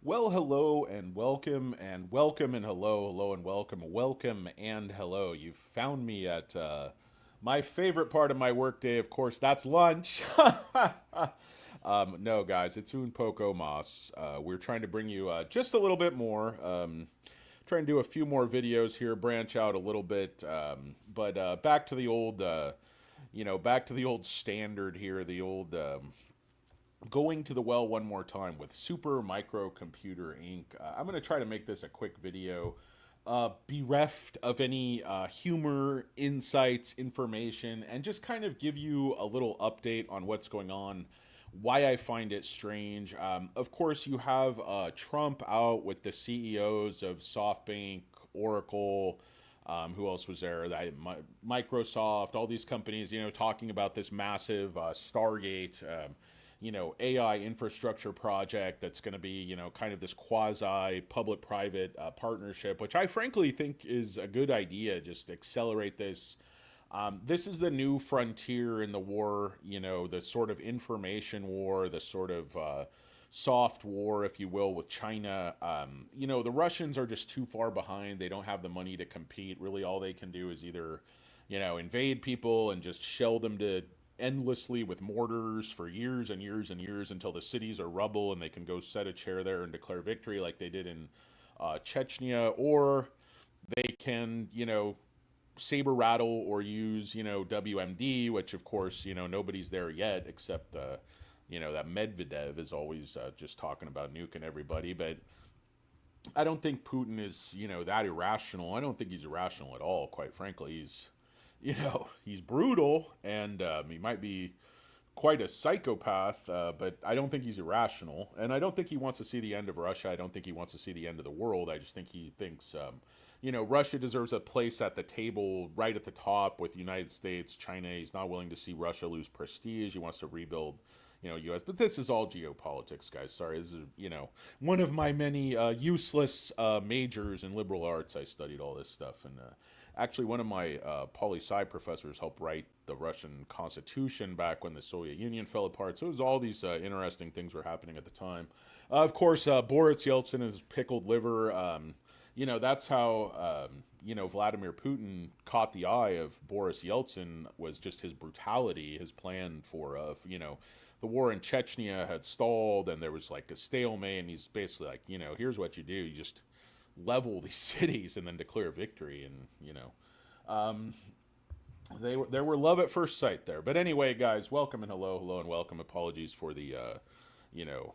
Well, hello and welcome and welcome and hello and welcome and hello. You've found me at my favorite part of my workday, of course, that's lunch. No, guys, it's un poco mas. We're trying to bring you just a little bit more. Trying to do a few more videos here, branch out a little bit. But back to the old, back to the old standard here, the old going to the well one more time with Super Microcomputer Inc. I'm going to try to make this a quick video, bereft of any humor, insights, information, and just kind of give you a little update on what's going on, why I find it strange. Of course, you have Trump out with the CEOs of SoftBank, Oracle. Who else was there? Microsoft, all these companies, talking about this massive Stargate. AI infrastructure project that's going to be, kind of this quasi public private partnership, which I frankly think is a good idea. Just accelerate this. This is the new frontier in the war, the sort of information war, the sort of soft war, if you will, with China. The Russians are just too far behind. They don't have the money to compete. Really, all they can do is either, invade people and just shell them to endlessly with mortars for years and years and years until the cities are rubble and they can go set a chair there and declare victory like they did in Chechnya, or they can, saber rattle or use, WMD, which of course, nobody's there yet except, that Medvedev is always just talking about nuking everybody. But I don't think Putin is, that irrational. I don't think he's irrational at all, quite frankly. He's brutal and he might be quite a psychopath, but I don't think he's irrational. And I don't think he wants to see the end of Russia. I don't think he wants to see the end of the world. I just think he thinks, Russia deserves a place at the table right at the top with the United States, China. He's not willing to see Russia lose prestige. He wants to rebuild, U.S. But this is all geopolitics, guys. Sorry, this is, one of my many useless majors in liberal arts. I studied all this stuff. And actually, one of my poli-sci professors helped write the Russian Constitution back when the Soviet Union fell apart. So it was all these interesting things were happening at the time. Of course, Boris Yeltsin is pickled liver. That's how, Vladimir Putin caught the eye of Boris Yeltsin, was just his brutality, his plan for, the war in Chechnya had stalled and there was like a stalemate. And he's basically like, here's what you do. You just level these cities and then declare victory. And, um, there were love at first sight there. But anyway, guys, welcome and hello and welcome. Apologies for the, you know,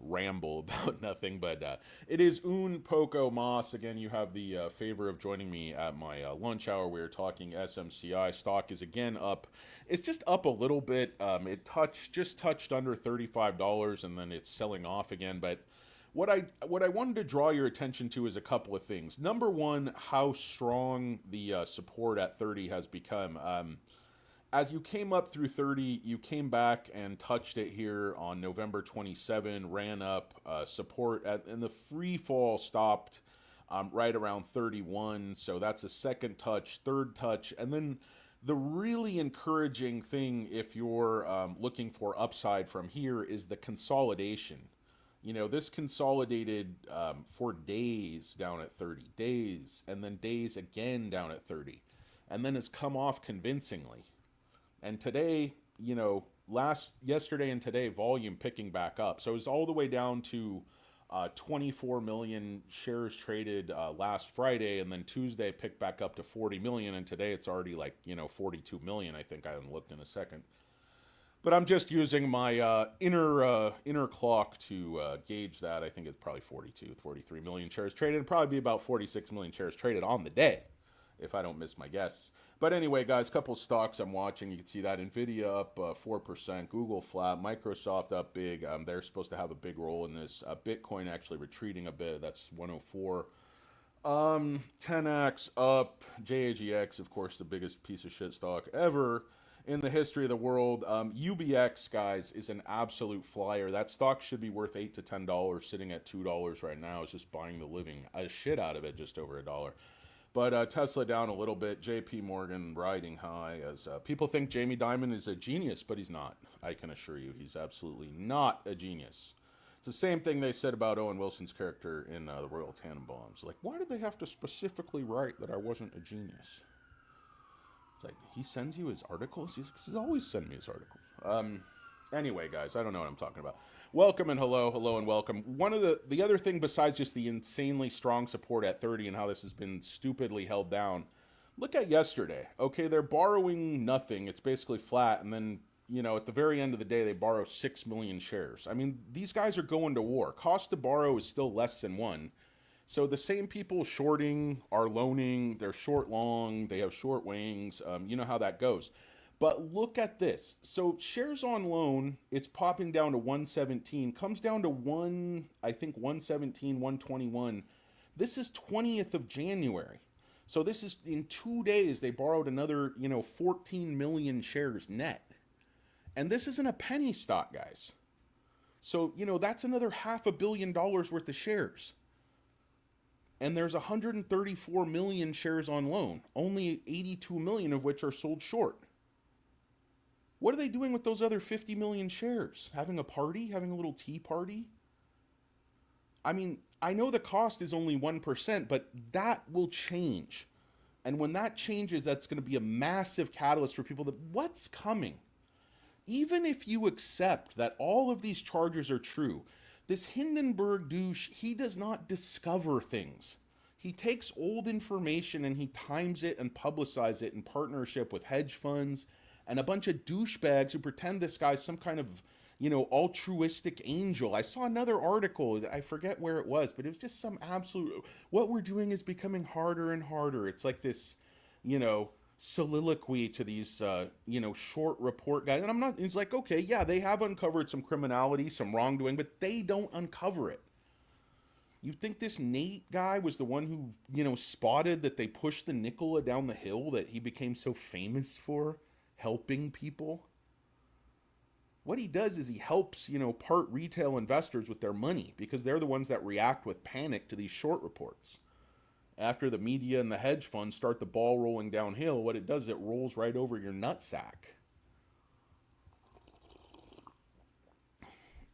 ramble about nothing, but it is un poco mas. Again, you have the favor of joining me at my lunch hour. We are talking SMCI. Stock is again up. It's just up a little bit. It just touched under $35, and then it's selling off again. But what I wanted to draw your attention to is a couple of things. Number one, how strong the support at 30 has become. As you came up through 30, you came back and touched it here on November 27, ran up support and the free fall stopped right around 31. So that's a second touch, third touch, and then the really encouraging thing, if you're looking for upside from here, is the consolidation. This consolidated for days down at 30, days, and then days again down at 30, and then has come off convincingly. And today, yesterday and today, volume picking back up. So it's all the way down to 24 million shares traded last Friday, and then Tuesday picked back up to 40 million, and today it's already like 42 million. I think I haven't looked in a second. But I'm just using my inner clock to gauge that. I think it's probably 42, 43 million shares traded, and probably be about 46 million shares traded on the day, if I don't miss my guess. But anyway, guys, a couple of stocks I'm watching. You can see that NVIDIA up 4%, Google flat, Microsoft up big. They're supposed to have a big role in this. Bitcoin actually retreating a bit. That's 104. 10x up, JAGX, of course, the biggest piece of shit stock ever in the history of the world. UBX, guys, is an absolute flyer. That stock should be worth $8 to $10, sitting at $2 right now. It's just buying the living shit out of it, just over a dollar. But Tesla down a little bit. JP Morgan riding high as people think Jamie Dimon is a genius, but he's not. I can assure you he's absolutely not a genius. It's the same thing they said about Owen Wilson's character in the Royal Tenenbaums. Like, why did they have to specifically write that I wasn't a genius? It's like, he sends you his articles? He's always sending me his articles. Anyway, guys, I don't know what I'm talking about. Welcome and hello and welcome. One of the other thing besides just the insanely strong support at 30 and how this has been stupidly held down, look at yesterday. Okay, they're borrowing nothing. It's basically flat. And then, you know, at the very end of the day, they borrow 6 million shares. I mean, these guys are going to war. Cost to borrow is still less than 1. So the same people shorting are loaning. They're short long. They have short wangs. You know how that goes. But look at this. So shares on loan, it's popping down to 117, comes down to 117, 121. This is 20th of January. So this is in 2 days, they borrowed another, 14 million shares net. And this isn't a penny stock, guys. So, that's another $500 million worth of shares. And there's 134 million shares on loan, only 82 million of which are sold short. What are they doing with those other 50 million shares? Having a party? Having a little tea party? I mean, I know the cost is only 1%, but that will change. And when that changes, that's going to be a massive catalyst for people that, what's coming? Even if you accept that all of these charges are true, this Hindenburg douche, he does not discover things. He takes old information and he times it and publicizes it in partnership with hedge funds and a bunch of douchebags who pretend this guy's some kind of, altruistic angel. I saw another article, I forget where it was, but it was just some absolute, what we're doing is becoming harder and harder. It's like this, soliloquy to these, short report guys. And it's like, okay, yeah, they have uncovered some criminality, some wrongdoing, but they don't uncover it. You think this Nate guy was the one who, spotted that they pushed the Nikola down the hill that he became so famous for? Helping people. What he does is he helps, part retail investors with their money because they're the ones that react with panic to these short reports. After the media and the hedge funds start the ball rolling downhill, what it does is it rolls right over your nutsack.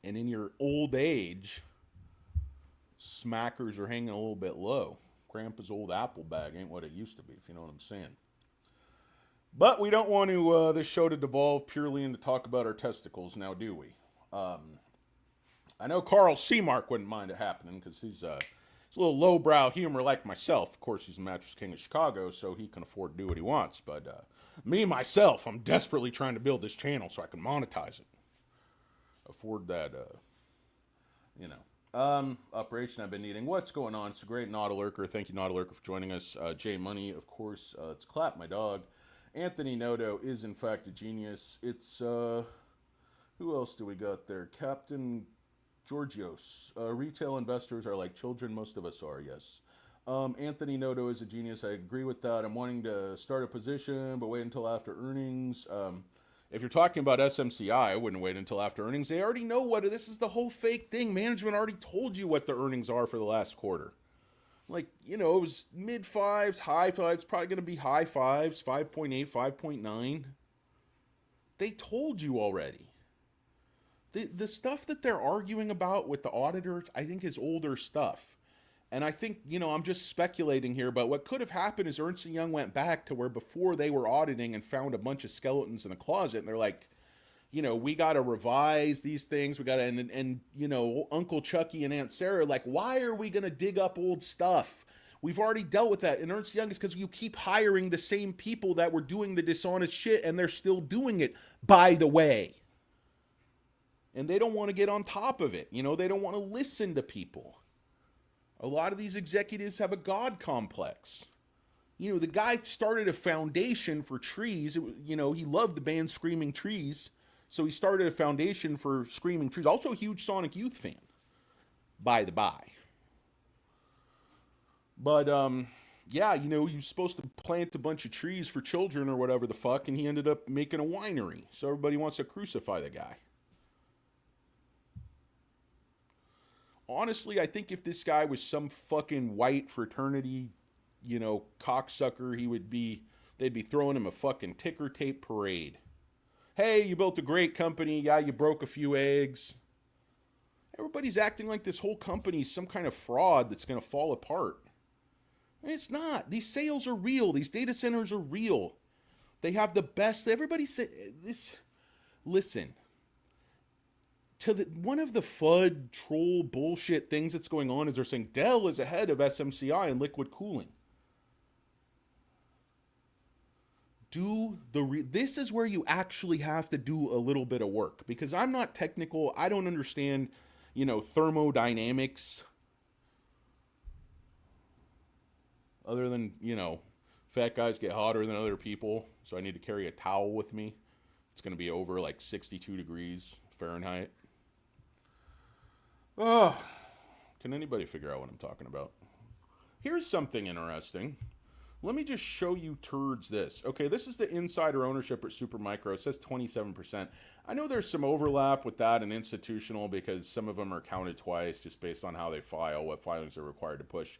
And in your old age, smackers are hanging a little bit low. Grandpa's old apple bag ain't what it used to be, if you know what I'm saying. But we don't want to this show to devolve purely into talk about our testicles now, do we? I know Carl Seamark wouldn't mind it happening because he's a little lowbrow humor like myself. Of course, he's the mattress king of Chicago, so he can afford to do what he wants. But me, myself, I'm desperately trying to build this channel so I can monetize it. Afford that, operation I've been needing. What's going on? It's a great Nautilurker. Thank you, Nautilurker, for joining us. Jay Money, of course. It's Clap, my dog. Anthony Noto is, in fact, a genius. It's, who else do we got there? Captain Georgios. Retail investors are like children. Most of us are, yes. Anthony Noto is a genius. I agree with that. I'm wanting to start a position, but wait until after earnings. If you're talking about SMCI, I wouldn't wait until after earnings. They already know this is the whole fake thing. Management already told you what the earnings are for the last quarter. Like, it was mid fives, high fives, probably going to be high fives, 5.8, 5.9. They told you already. The stuff that they're arguing about with the auditors, I think is older stuff. And I think, I'm just speculating here, but what could have happened is Ernst & Young went back to where before they were auditing and found a bunch of skeletons in the closet. And they're like, we got to revise these things. We got to, and Uncle Chucky and Aunt Sarah, like, why are we going to dig up old stuff? We've already dealt with that. And Ernst & Young is because you keep hiring the same people that were doing the dishonest shit, and they're still doing it, by the way. And they don't want to get on top of it. They don't want to listen to people. A lot of these executives have a God complex. The guy started a foundation for trees. He loved the band Screaming Trees. So he started a foundation for Screaming Trees. Also a huge Sonic Youth fan, by the by. But, you're supposed to plant a bunch of trees for children or whatever the fuck, and he ended up making a winery. So everybody wants to crucify the guy. Honestly, I think if this guy was some fucking white fraternity, cocksucker, they'd be throwing him a fucking ticker tape parade. Hey, you built a great company. Yeah, you broke a few eggs. Everybody's acting like this whole company is some kind of fraud that's going to fall apart. And it's not. These sales are real. These data centers are real. They have the best. Everybody say this. Listen. One of the FUD troll bullshit things that's going on is they're saying Dell is ahead of SMCI in liquid cooling. This is where you actually have to do a little bit of work, because I'm not technical. I don't understand, thermodynamics. Other than, fat guys get hotter than other people, so I need to carry a towel with me. It's going to be over like 62 degrees Fahrenheit. Oh, can anybody figure out what I'm talking about? Here's something interesting. Let me just show you turds this. Okay, this is the insider ownership at Supermicro. It says 27%. I know there's some overlap with that and institutional, because some of them are counted twice just based on how they file, what filings are required to push.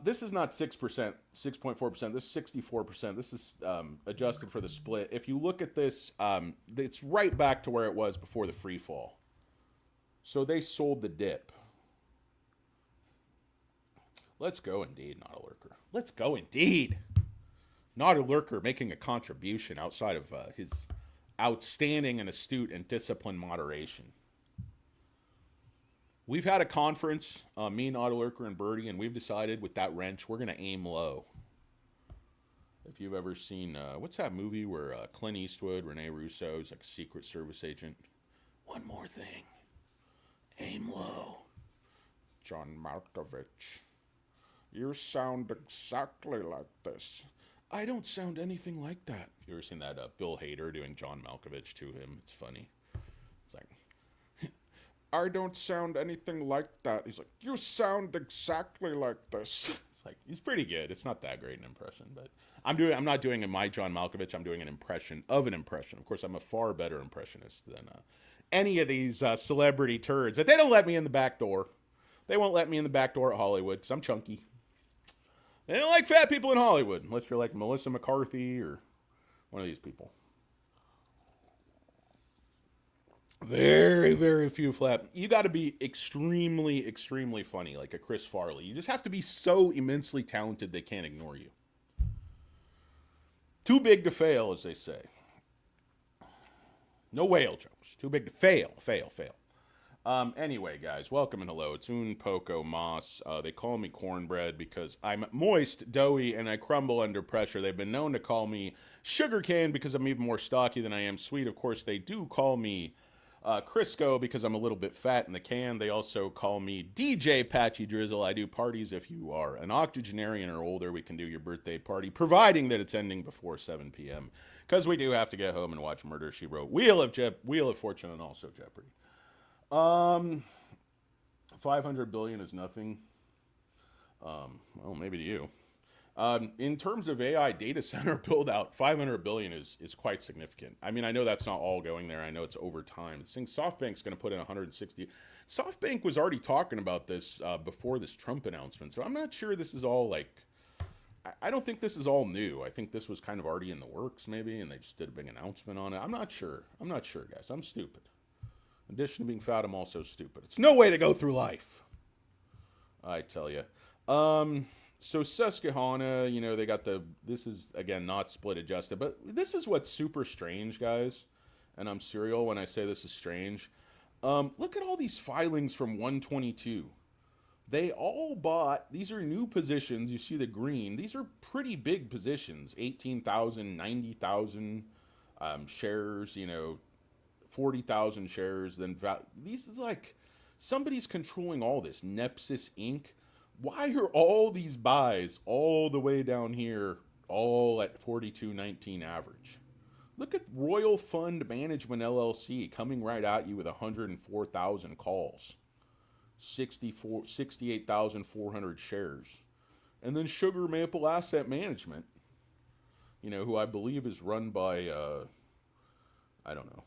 This is not 6%, 6.4%. This is 64%. This is adjusted for the split. If you look at this, it's right back to where it was before the free fall. So they sold the dip. Let's go indeed, not a lurker. Let's go indeed. Not a lurker making a contribution outside of his outstanding and astute and disciplined moderation. We've had a conference, me, Not a Lurker, and Birdie, and we've decided with that wrench, we're going to aim low. If you've ever seen, what's that movie where Clint Eastwood, Rene Russo is like a Secret Service agent? One more thing. Aim low. John Malkovich. You sound exactly like this. I don't sound anything like that. You ever seen that Bill Hader doing John Malkovich to him? It's funny. It's like, I don't sound anything like that. He's like, you sound exactly like this. It's like, he's pretty good. It's not that great an impression, but I'm not doing my John Malkovich. I'm doing an impression of an impression. Of course, I'm a far better impressionist than any of these celebrity turds, but they don't let me in the back door. They won't let me in the back door at Hollywood because I'm chunky. They don't like fat people in Hollywood, unless you're like Melissa McCarthy or one of these people. Very, very few flat. You got to be extremely, extremely funny, like a Chris Farley. You just have to be so immensely talented they can't ignore you. Too big to fail, as they say. No whale jokes. Too big to fail. Anyway, guys, welcome and hello. It's Un Poco Mas. They call me cornbread because I'm moist, doughy, and I crumble under pressure. They've been known to call me sugarcane because I'm even more stocky than I am sweet. Of course, they do call me Crisco because I'm a little bit fat in the can. They also call me DJ Patchy Drizzle. I do parties. If you are an octogenarian or older, we can do your birthday party, providing that it's ending before 7 p.m. Because we do have to get home and watch Murder, She Wrote, Wheel of Fortune, and also Jeopardy. 500 billion is nothing. Well, maybe to you. In terms of AI data center build out, 500 billion is quite significant. I mean, I know that's not all going there. I know it's over time. This thing, SoftBank's going to put in 160. SoftBank was already talking about this before this Trump announcement. So I'm not sure this is all like, I don't think this is all new. I think this was kind of already in the works maybe, and they just did a big announcement on it. I'm not sure, guys. I'm stupid. In addition to being fat, I'm also stupid. It's no way to go through life, I tell you. So Susquehanna, they got this is, again, not split adjusted, but this is what's super strange, guys. And I'm serial when I say this is strange. Look at all these filings from 122. They all bought, these are new positions. You see the green. These are pretty big positions, 18,000, 90,000 shares, 40,000 shares. Then these is like, somebody's controlling all this. Nepsis Inc. Why are all these buys all the way down here, all at 42.19 average? Look at Royal Fund Management LLC coming right at you with 104,000 calls, 68,400 shares. And then Sugar Maple Asset Management, who I believe is run by, I don't know.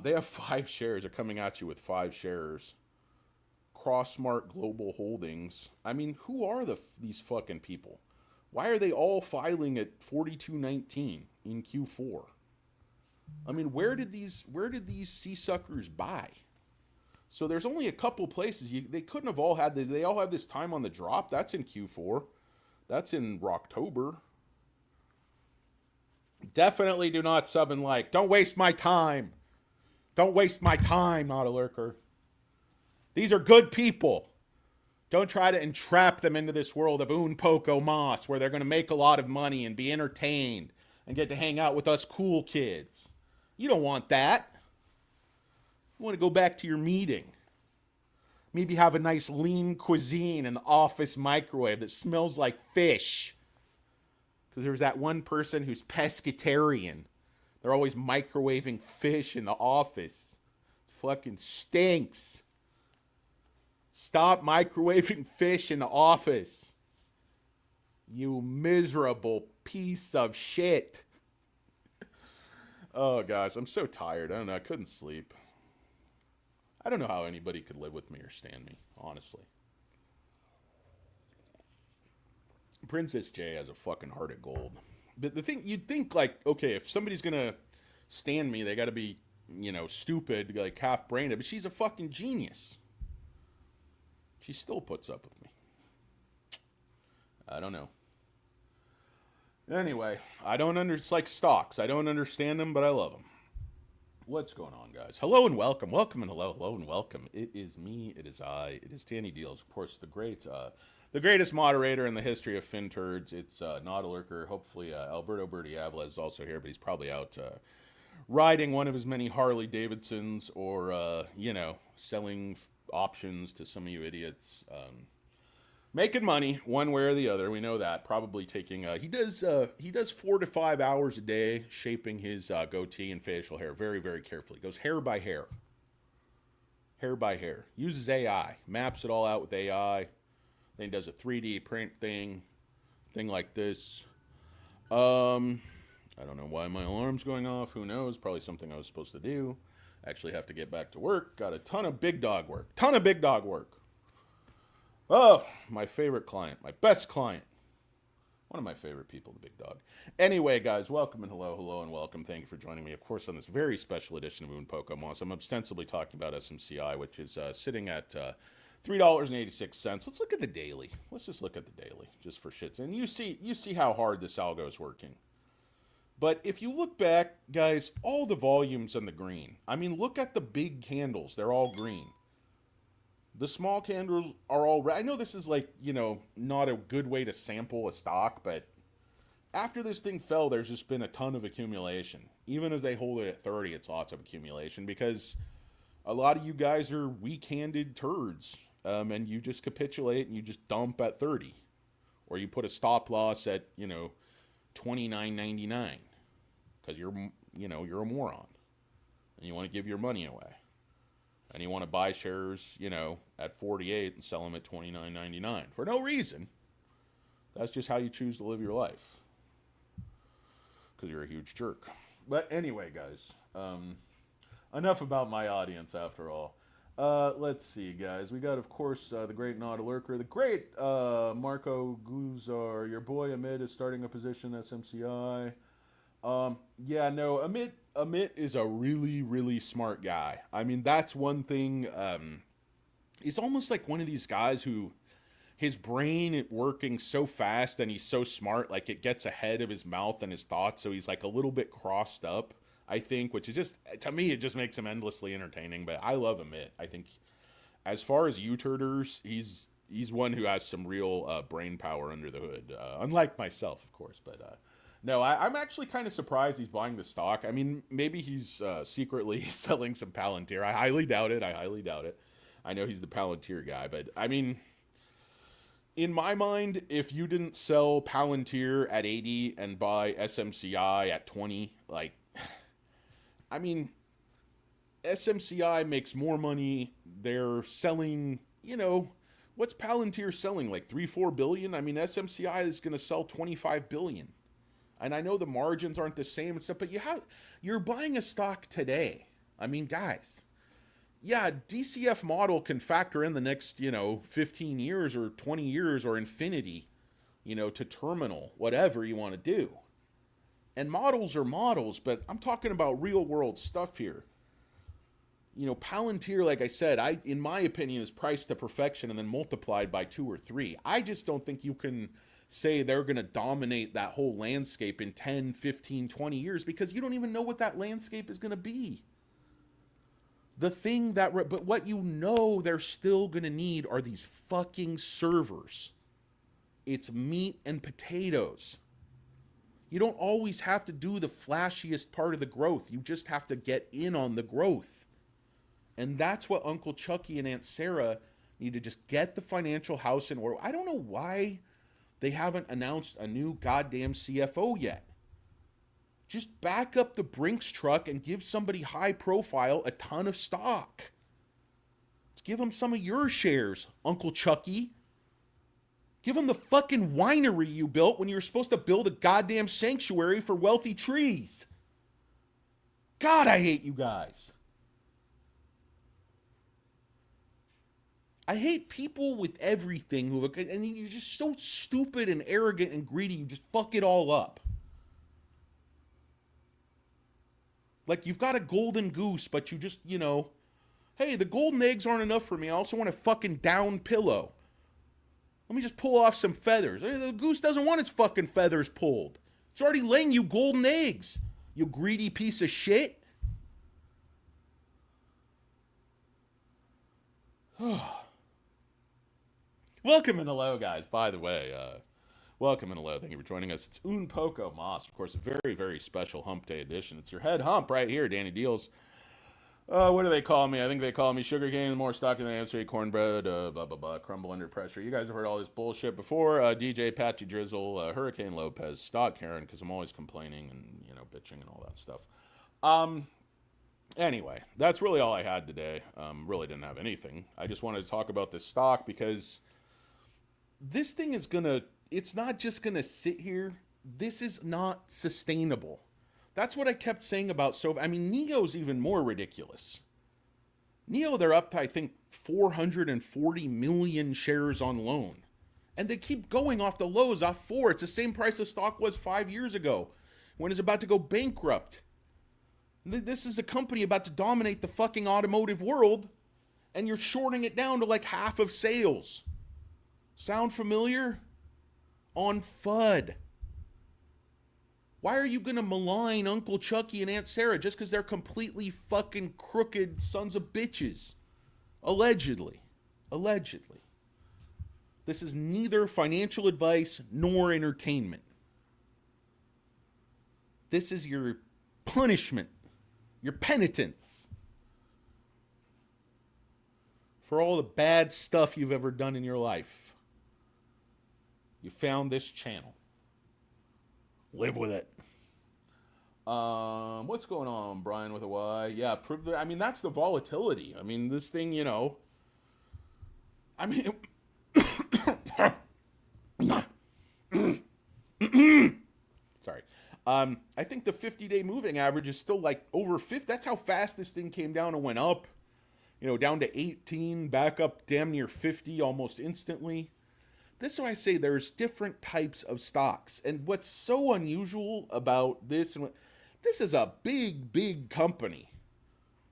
They have 5 shares. They're coming at you with 5 shares. Crossmark Global Holdings. I mean, who are these fucking people? Why are they all filing at 42.19 in Q4? I mean, where did these sea suckers buy? So there's only a couple places. They couldn't have all had this. They all have this time on the drop. That's in Q4. That's in October. Definitely do not sub and like. Don't waste my time. Don't waste my time, not a lurker. These are good people. Don't try to entrap them into this world of un poco mas, where they're going to make a lot of money and be entertained and get to hang out with us cool kids. You don't want that. You want to go back to your meeting. Maybe have a nice lean cuisine in the office microwave that smells like fish. Because there's that one person who's pescatarian. They're always microwaving fish in the office. It fucking stinks. Stop microwaving fish in the office. You miserable piece of shit. Oh, guys, I'm so tired. I don't know. I couldn't sleep. I don't know how anybody could live with me or stand me, honestly. Princess J has a fucking heart of gold. But the thing, you'd think, like, okay, if somebody's gonna stand me, they gotta be, stupid, like half-brained. But she's a fucking genius. She still puts up with me. I don't know. Anyway, it's like stocks. I don't understand them, but I love them. What's going on, guys? Hello and welcome. Welcome and hello and welcome. It is me. It is I. It is Danny Deals. Of course, the greatest moderator in the history of FinTurds. It's not a lurker. Hopefully, Alberto Bertiavla is also here, but he's probably out riding one of his many Harley Davidsons or, selling options to some of you idiots. Making money one way or the other. We know that. Probably taking, he does 4 to 5 hours a day shaping his goatee and facial hair very, very carefully. Goes hair by hair. Hair by hair. Uses AI. Maps it all out with AI. Then does a 3D print thing like this. I don't know why my alarm's going off. Who knows? Probably something I was supposed to do. Actually have to get back to work. Got a ton of big dog work. Oh, my favorite client. My best client. One of my favorite people, the big dog. Anyway, guys, welcome and hello and welcome. Thank you for joining me, of course, on this very special edition of Moon Poco Moss. I'm ostensibly talking about SMCI, which is sitting at $3.86. Let's look at the daily. Let's just look at the daily, just for shits. And you see how hard this algo is working. But if you look back, guys, all the volumes in the green. I mean, look at the big candles. They're all green. The small candles are all red. I know this is like, not a good way to sample a stock, but after this thing fell, there's just been a ton of accumulation. Even as they hold it at 30, it's lots of accumulation because a lot of you guys are weak-handed turds. And you just capitulate and you just dump at 30. Or you put a stop loss at, $29.99 because you're a moron and you want to give your money away. And you want to buy shares, at 48 and sell them at $29.99 for no reason. That's just how you choose to live your life. Because you're a huge jerk. But anyway, guys, enough about my audience after all. Let's see, guys. We got, of course, the great Not a Lurker, the great Marco Guzar. Your boy Amit is starting a position at SMCI. Amit is a really, really smart guy. I mean, that's one thing. He's almost like one of these guys who his brain working so fast and he's so smart, like it gets ahead of his mouth and his thoughts. So he's like a little bit crossed up, I think, which is just, to me, it just makes him endlessly entertaining. But I love Amit. I think as far as U-turders, he's one who has some real brain power under the hood. Unlike myself, of course, but no, I'm actually kind of surprised he's buying the stock. I mean, maybe he's secretly selling some Palantir. I highly doubt it. I know he's the Palantir guy, but I mean, in my mind, if you didn't sell Palantir at 80 and buy SMCI at 20, like, I mean, SMCI makes more money. They're selling, what's Palantir selling? Like 3-4 billion? I mean, SMCI is going to sell 25 billion. And I know the margins aren't the same and stuff, but you're buying a stock today. I mean, guys, yeah, DCF model can factor in the next, 15 years or 20 years or infinity, to terminal, whatever you want to do. And models are models, but I'm talking about real world stuff here. Palantir, like I said, in my opinion, is priced to perfection and then multiplied by 2 or 3. I just don't think you can say they're going to dominate that whole landscape in 10, 15, 20 years because you don't even know what that landscape is going to be. But what they're still going to need are these fucking servers. It's meat and potatoes. You don't always have to do the flashiest part of the growth. You just have to get in on the growth. And that's what Uncle Chucky and Aunt Sarah need to just get the financial house in order. I don't know why they haven't announced a new goddamn CFO yet. Just back up the Brinks truck and give somebody high profile a ton of stock. Let's give them some of your shares, Uncle Chucky. Give them the fucking winery you built when you were supposed to build a goddamn sanctuary for wealthy trees. God, I hate you guys. I hate people with everything and you're just so stupid and arrogant and greedy, you just fuck it all up. Like you've got a golden goose, but you just, hey, the golden eggs aren't enough for me. I also want a fucking down pillow. Let me just pull off some feathers. The goose doesn't want its fucking feathers pulled. It's already laying you golden eggs, you greedy piece of shit. Welcome and hello, guys. By the way, welcome and hello. Thank you for joining us. It's Un Poco Mas, of course, a very, very special Hump Day edition. It's your head hump right here, Danny Deals. What do they call me? I think they call me sugarcane, more stock than the answer, cornbread, blah, blah, blah, crumble under pressure. You guys have heard all this bullshit before. DJ, Patchy Drizzle, Hurricane Lopez, Stock Karen, because I'm always complaining and, bitching and all that stuff. Anyway, that's really all I had today. Really didn't have anything. I just wanted to talk about this stock because this thing is it's not just gonna sit here. This is not sustainable. That's what I kept saying about Nio's even more ridiculous. Nio, they're up to, I think, 440 million shares on loan. And they keep going off the lows, off 4. It's the same price the stock was 5 years ago when it's about to go bankrupt. This is a company about to dominate the fucking automotive world, and you're shorting it down to like half of sales. Sound familiar? On FUD. Why are you going to malign Uncle Chucky and Aunt Sarah just because they're completely fucking crooked sons of bitches? Allegedly. Allegedly. This is neither financial advice nor entertainment. This is your punishment, your penitence for all the bad stuff you've ever done in your life. You found this channel. Live with it. What's going on, Brian with a Y? Yeah, that's the volatility. This thing, sorry. I think the 50-day moving average is still like over 50. That's how fast this thing came down and went up. Down to 18, back up damn near 50 almost instantly. This is why I say there's different types of stocks. And what's so unusual about this is a big, big company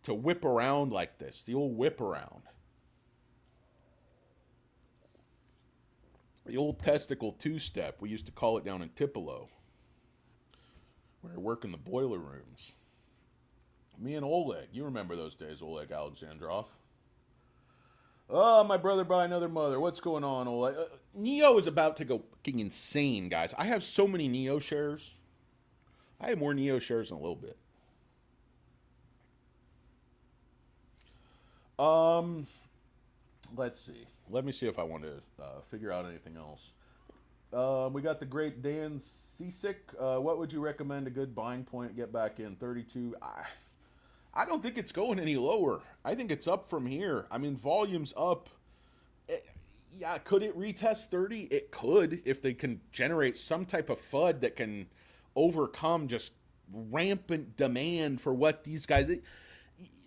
to whip around like this. The old whip around. The old testicle two-step. We used to call it down in Tupelo. We were working the boiler rooms. Me and Oleg. You remember those days, Oleg Alexandrov. Oh, my brother by another mother. What's going on, Oleg? Nio is about to go fucking insane, guys. I have so many Nio shares. I have more Nio shares in a little bit. Let's see. Let me see if I want to figure out anything else. We got the great Dan Cisick. What would you recommend a good buying point? Get back in 32. I don't think it's going any lower. I think it's up from here. Volume's up. Yeah, could it retest 30? It could, if they can generate some type of FUD that can overcome just rampant demand for what these guys...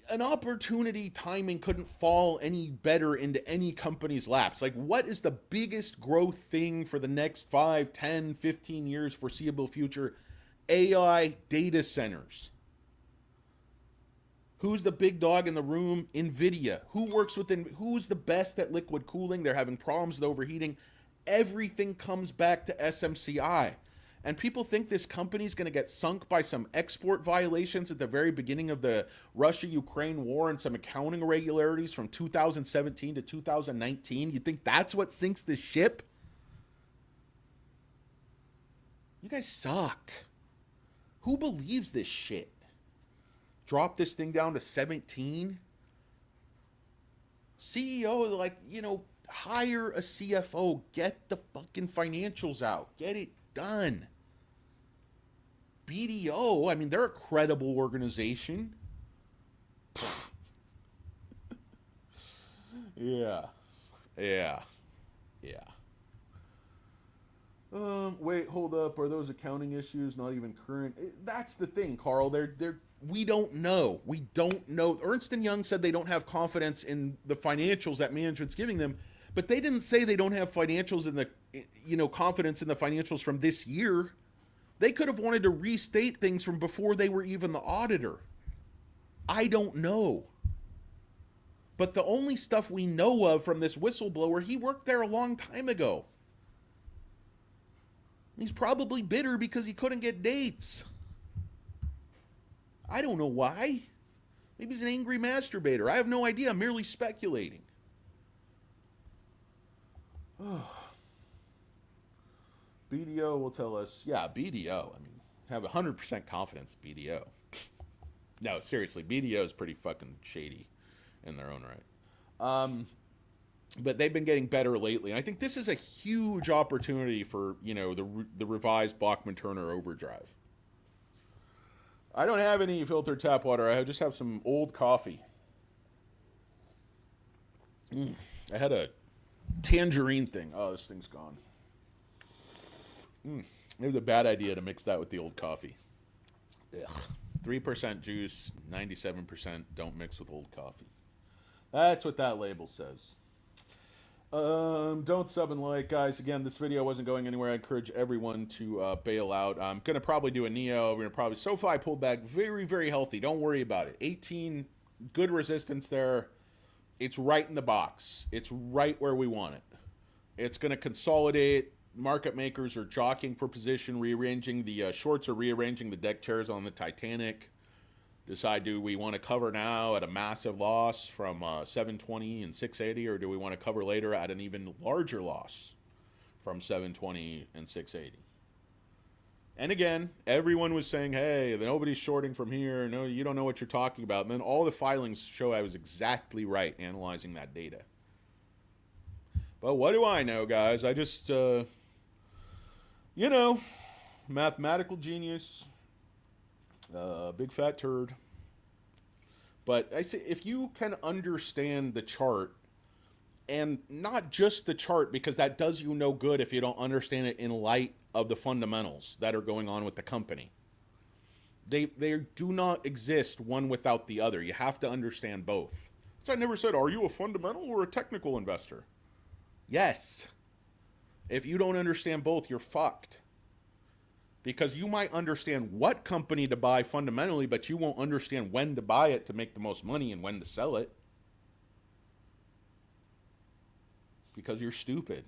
An opportunity timing couldn't fall any better into any company's laps. Like, what is the biggest growth thing for the next 5, 10, 15 years foreseeable future? AI data centers. Who's the big dog in the room? NVIDIA. Who works within, who's the best at liquid cooling? They're having problems with overheating. Everything comes back to SMCI. And people think this company's going to get sunk by some export violations at the very beginning of the Russia-Ukraine war and some accounting irregularities from 2017 to 2019. You think that's what sinks the ship? You guys suck. Who believes this shit? Drop this thing down to 17? CEO, like, you know, hire a CFO. Get the fucking financials out. Get it done. BDO, I mean, they're a credible organization. Yeah. Wait, hold up. Are those accounting issues not even current? That's the thing, Carl. We don't know. We don't know. Ernst & Young said they don't have confidence in the financials that management's giving them, but they didn't say they don't have financials in the, you know, confidence in the financials from this year. They could have wanted to restate things from before they were even the auditor. I don't know. But the only stuff we know of from this whistleblower, he worked there a long time ago. He's probably bitter because he couldn't get dates. I don't know why. Maybe he's an angry masturbator. I have no idea. I'm merely speculating. BDO will tell us, yeah, BDO. I mean, have 100% confidence, BDO. No, seriously, BDO is pretty fucking shady in their own right. But they've been getting better lately. And I think this is a huge opportunity for, you know, the revised Bachman-Turner overdrive. I don't have any filtered tap water. I just have some old coffee. I had a tangerine thing. Oh, this thing's gone. It was a bad idea to mix that with the old coffee. Ugh. 3% juice, 97% don't mix with old coffee. That's what that label says. Don't sub and like, guys. Again, this video wasn't going anywhere. I encourage everyone to bail out. I'm going to probably do a Nio. We're going to probably, SoFi pulled back very, very healthy. Don't worry about it. 18, good resistance there. It's right in the box. It's right where we want it. It's going to consolidate. Market makers are jockeying for position, rearranging the shorts are rearranging the deck chairs on the Titanic. Decide, do we want to cover now at a massive loss from 720 and 680, or do we want to cover later at an even larger loss from 720 and 680? And again, everyone was saying, hey, nobody's shorting from here. No, you don't know what you're talking about. And then all the filings show I was exactly right analyzing that data. But what do I know, guys? I just, you know, mathematical genius. Big fat turd. But I say, if you can understand the chart, and not just the chart, because that does you no good if you don't understand it in light of the fundamentals that are going on with the company. They do not exist one without the other. You have to understand both. So I never said, are you a fundamental or a technical investor? Yes. If you don't understand both, you're fucked. Because you might understand what company to buy fundamentally, but you won't understand when to buy it to make the most money and when to sell it. Because you're stupid.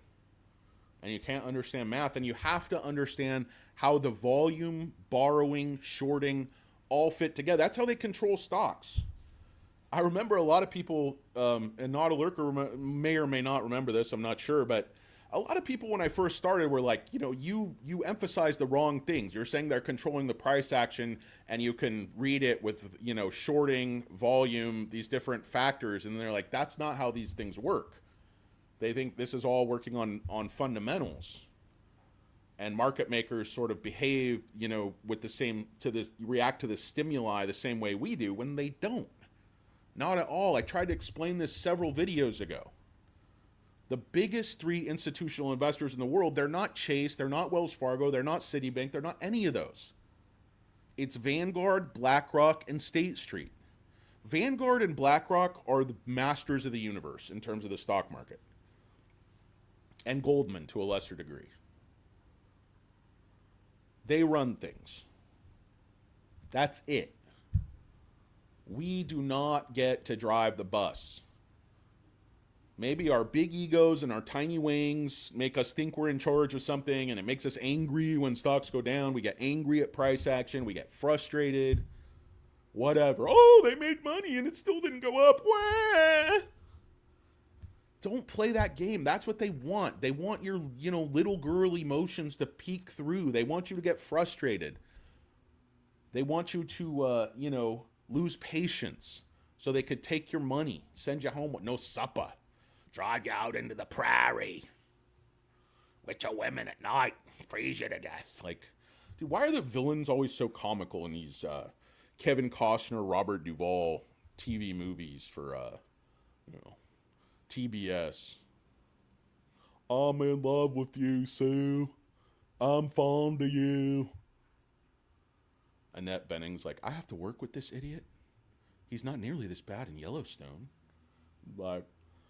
And you can't understand math. And you have to understand how the volume, borrowing, shorting all fit together. That's how they control stocks. I remember a lot of people, and not a lurker may or may not remember this, I'm not sure, but a lot of people when I first started were like, you know, you emphasize the wrong things. You're saying they're controlling the price action, and you can read it with, you know, shorting, volume, these different factors, and they're like, that's not how these things work. They think this is all working on fundamentals. And market makers sort of behave, you know, with the same, react to the stimuli the same way we do, when they don't. Not at all. I tried to explain this several videos ago. The biggest 3 institutional investors in the world, they're not Chase, they're not Wells Fargo, they're not Citibank, they're not any of those. It's Vanguard, BlackRock, and State Street. Vanguard and BlackRock are the masters of the universe in terms of the stock market. And Goldman to a lesser degree. They run things. That's it. We do not get to drive the bus. Maybe our big egos and our tiny wangs make us think we're in charge of something, and it makes us angry when stocks go down. We get angry at price action. We get frustrated. Whatever. Oh, they made money and it still didn't go up. Wah! Don't play that game. That's what they want. They want your, little girl emotions to peek through. They want you to get frustrated. They want you to, lose patience so they could take your money, send you home with no supper, drive you out into the prairie with your women at night, freeze you to death. Like, dude, why are the villains always so comical in these Kevin Costner, Robert Duvall TV movies for, TBS? I'm in love with you, Sue. I'm fond of you. Annette Bening's like, I have to work with this idiot. He's not nearly this bad in Yellowstone. Like,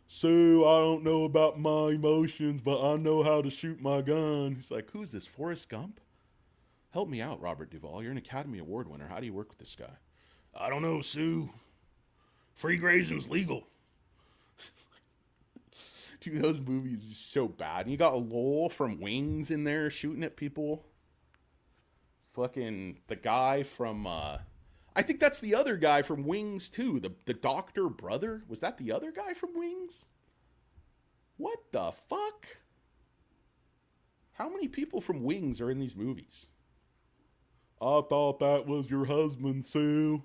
Sue, I don't know about my emotions, but I know how to shoot my gun. He's like, who's this, Forrest Gump? Help me out, Robert Duvall. You're an Academy Award winner. How do you work with this guy? I don't know, Sue. Free grazing's legal. Dude, those movies are just so bad. And you got Lowell from Wings in there shooting at people. Fucking the guy from, I think that's the other guy from Wings too. The doctor brother. Was that the other guy from Wings? What the fuck? How many people from Wings are in these movies? I thought that was your husband, Sue.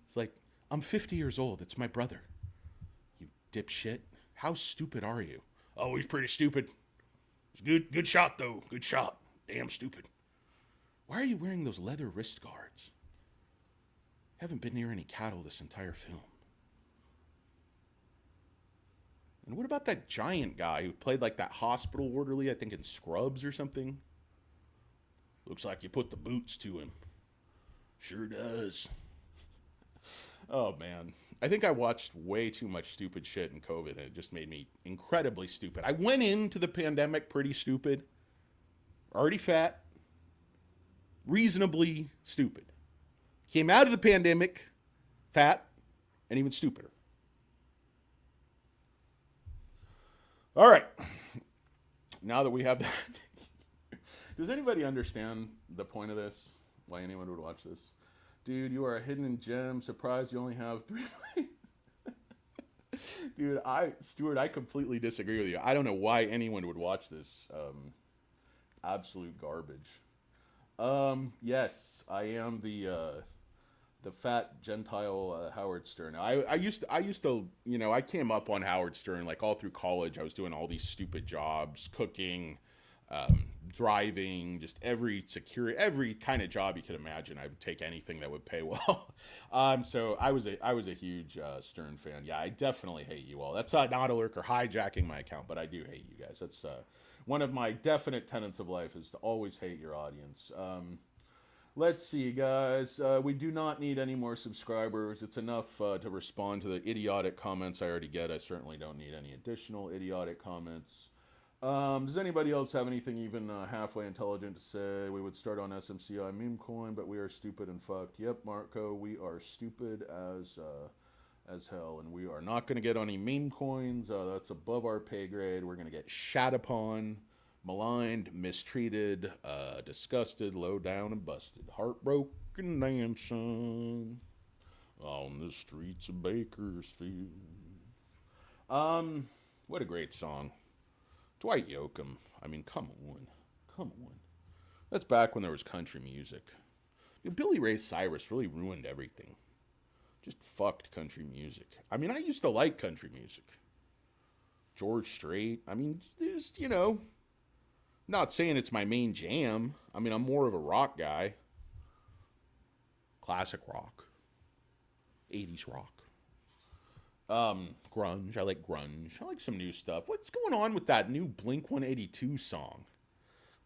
It's like, I'm 50 years old. It's my brother. You dipshit. How stupid are you? Oh, he's pretty stupid. He's good shot, though. Good shot. Damn stupid. Why are you wearing those leather wrist guards? Haven't been near any cattle this entire film. And what about that giant guy who played like that hospital orderly, I think in Scrubs or something? Looks like you put the boots to him. Sure does. Oh, man. I think I watched way too much stupid shit in COVID, and it just made me incredibly stupid. I went into the pandemic pretty stupid. Already fat. Reasonably stupid. Came out of the pandemic fat and even stupider. All right. Now that we have that... Does anybody understand the point of this? Why anyone would watch this? Dude, you are a hidden gem. Surprised you only have 3 Dude, Stuart, I completely disagree with you. I don't know why anyone would watch this. Absolute garbage. Yes, I am the fat Gentile Howard Stern. I used to, I came up on Howard Stern like all through college. I was doing all these stupid jobs, cooking, driving, just every kind of job you could imagine. I would take anything that would pay well. So I was a huge Stern fan. Yeah, I definitely hate you all. That's not a lurker hijacking my account, but I do hate you guys. That's one of my definite tenets of life is to always hate your audience. Let's see, guys. We do not need any more subscribers. It's enough to respond to the idiotic comments I already get. I certainly don't need any additional idiotic comments. Does anybody else have anything even halfway intelligent to say? We would start on SMCI meme coin, but we are stupid and fucked. Yep, Marco, we are stupid as hell, and we are not going to get any meme coins. That's above our pay grade. We're going to get shat upon, maligned, mistreated, disgusted, low down, and busted. Heartbroken damn son on the streets of Bakersfield. What a great song. Dwight Yoakam. I mean, come on. That's back when there was country music. Dude, Billy Ray Cyrus really ruined everything. Just fucked country music. I mean, I used to like country music. George Strait. I mean, there's, not saying it's my main jam. I mean, I'm more of a rock guy. Classic rock. 80s rock. Grunge. I like grunge. I like some new stuff. What's going on with that new Blink-182 song?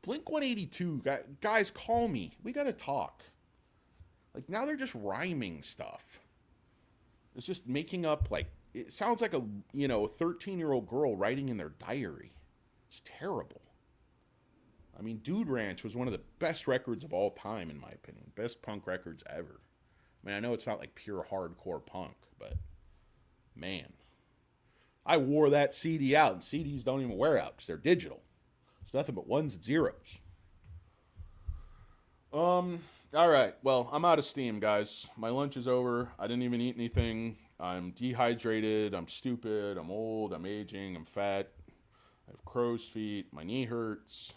Blink-182, guys, call me. We gotta talk. Like, now they're just rhyming stuff. It's just making up, like, it sounds like a 13-year-old girl writing in their diary. It's terrible. I mean, Dude Ranch was one of the best records of all time, in my opinion. Best punk records ever. I mean, I know it's not like pure hardcore punk, but man, I wore that CD out, and CDs don't even wear out because they're digital. It's nothing but ones and zeros. All right. Well, I'm out of steam, guys. My lunch is over. I didn't even eat anything. I'm dehydrated. I'm stupid. I'm old. I'm aging. I'm fat. I have crow's feet. My knee hurts.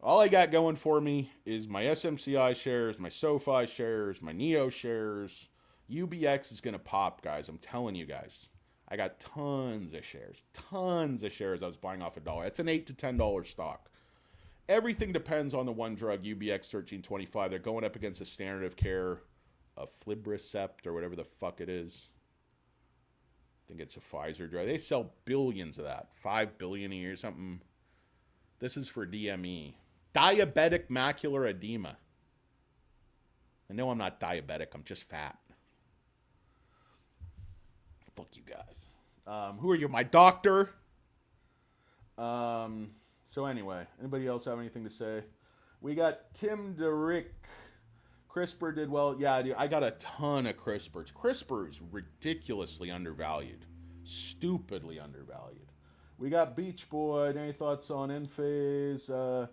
All I got going for me is my SMCI shares, my SoFi shares, my Nio shares. UBX is going to pop, guys. I'm telling you guys. I got tons of shares. Tons of shares I was buying off $1. It's an $8 to $10 stock. Everything depends on the one drug, UBX 1325. They're going up against a standard of care, a aflibercept or whatever the fuck it is. I think it's a Pfizer drug. They sell billions of that. $5 billion a year, something. This is for DME. Diabetic macular edema. I know I'm not diabetic. I'm just fat. Fuck you guys. Who are you? My doctor? So anyway, anybody else have anything to say? We got Tim DeRick. CRISPR did well. Yeah, dude, I got a ton of CRISPR. CRISPR is ridiculously undervalued. Stupidly undervalued. We got Beach Boy. Any thoughts on Enphase? A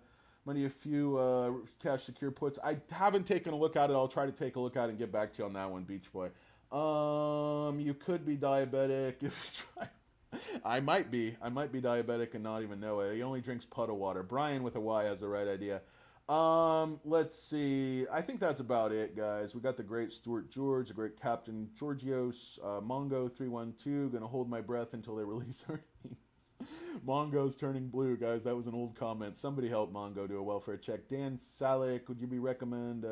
few cash secure puts. I haven't taken a look at it. I'll try to take a look at it and get back to you on that one, Beach Boy. You could be diabetic if you try. I might be diabetic and not even know it. He only drinks puddle water. Brian with a Y has the right idea. Let's see. I think that's about it, guys. We got the great Stuart George, the great Captain Georgios, Mongo312. Gonna hold my breath until they release earnings. Mongo's turning blue, guys. That was an old comment. Somebody help Mongo do a welfare check. Dan Salik, would you be recommend?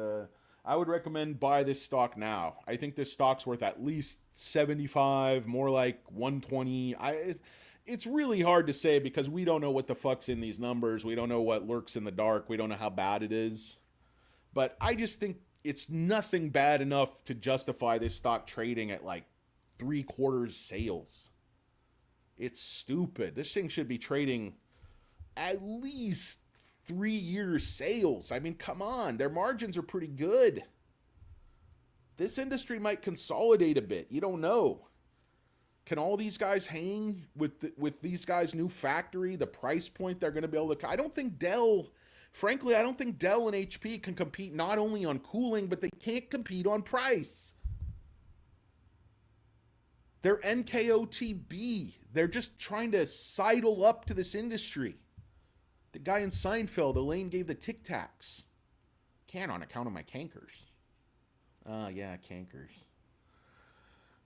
I would recommend buy this stock now. I think this stock's worth at least 75, more like 120. It's really hard to say because we don't know what the fuck's in these numbers. We don't know what lurks in the dark. We don't know how bad it is. But I just think it's nothing bad enough to justify this stock trading at like 3/4 sales. It's stupid. This thing should be trading at least 3 years sales. I mean, come on. Their margins are pretty good. This industry might consolidate a bit. You don't know. Can all these guys hang with these guys' new factory, the price point they're going to be able to... I don't think Dell and HP can compete not only on cooling, but they can't compete on price. They're NKOTB. They're just trying to sidle up to this industry. The guy in Seinfeld, Elaine gave the Tic Tacs. Can't on account of my cankers. Yeah, cankers.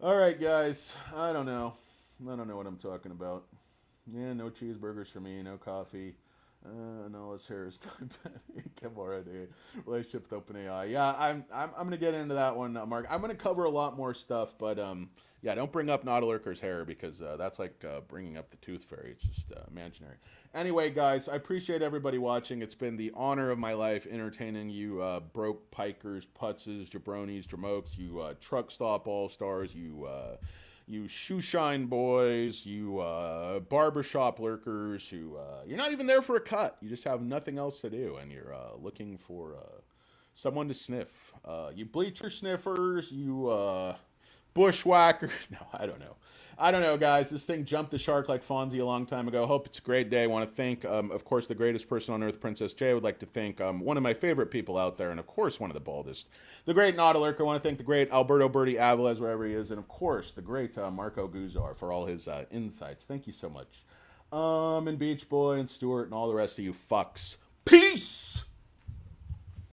All right, guys. I don't know what I'm talking about. Yeah, no cheeseburgers for me, no coffee. No, his hair is diabetic. Already. Relationship with OpenAI. Yeah, I'm gonna get into that one, Mark. I'm gonna cover a lot more stuff, but yeah, don't bring up Nautilurker's hair because that's like bringing up the Tooth Fairy. It's just imaginary. Anyway, guys, I appreciate everybody watching. It's been the honor of my life entertaining you broke pikers, putzes, jabronis, jamokes, you truck stop all-stars, you shoe shine boys, you barbershop lurkers who you're not even there for a cut. You just have nothing else to do, and you're looking for someone to sniff. You bleacher sniffers, you bushwhackers. No, I don't know, guys. This thing jumped the shark like Fonzie a long time ago. Hope it's a great day. I want to thank, of course, the greatest person on earth, Princess J. I would like to thank one of my favorite people out there, and of course, one of the baldest, the great Nautilurker. I want to thank the great Alberto Berti Avilés, wherever he is, and of course, the great Marco Guzar for all his insights. Thank you so much. And Beach Boy and Stuart and all the rest of you fucks. Peace!